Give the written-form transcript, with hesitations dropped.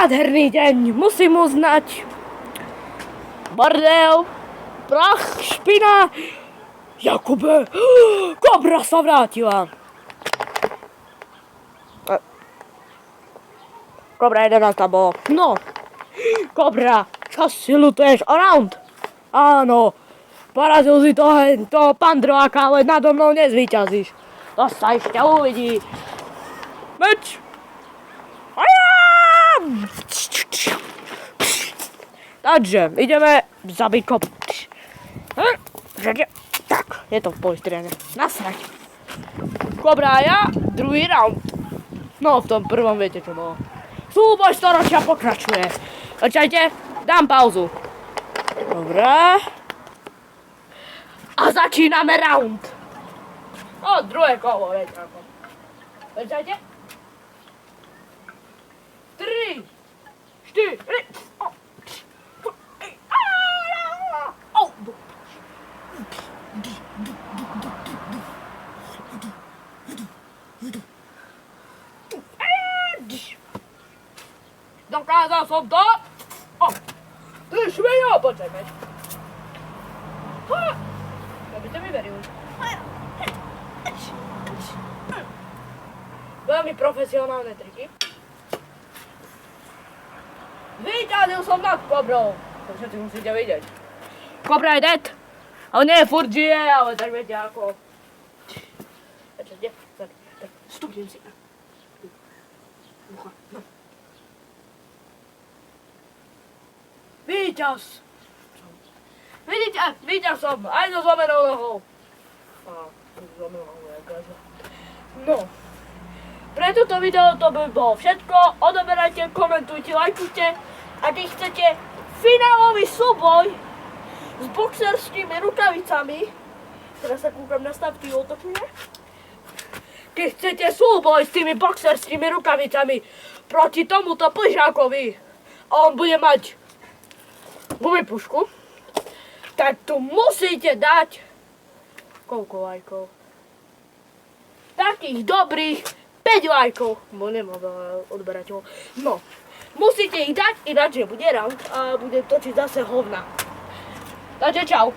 Nádherný deň, musím uznať. Bordel, prach, špina. Jakube, kobra sa vrátila. Kobra 11 bolo. No, kobra, čo si lutuješ around? Áno, porazil si toho pandroáka, ale nado mnou nezvíťazíš. To sa ešte uvidí. Meč! Takže, ideme zabiť kobru. Tak, je to v poistriane. Nasrať. Kobra a ja, druhý round. No, v tom prvom viete, čo bolo. Súboj storočia pokračuje. Počkajte, dám pauzu. Dobre. A začíname round. No, druhé kolo, viete ako. Počkajte. 3, 4, dokázal som to! Ty šmejo, počkaj, meč. Ja by ste mi verili. Veľmi profesionálne triky. Vyťazil som nad kobrou. To všetci musíte vidieť. Kobra je dead. Ale nie furt žije, ale tak viete ako. Tak, stúpim si. No. Víťaz! Vidíte, víťaz som, aj so zlomenou nohou. No. Pre toto video to by bolo všetko. Odoberajte, komentujte, lajkujte. Ak chcete finálový súboj s boxerskými rukavicami, teraz sa kúkam na stavky otočuje. Keď chcete súboj s tými boxerskými rukavicami proti tomuto plžákovi a on bude mať gumipušku, tak tu musíte dať koľko lajkov? Takých dobrých 5 lajkov, bo nemám odberateľov. No, musíte ich dať, ináč bude round a bude točiť zase hovna. Takže čau.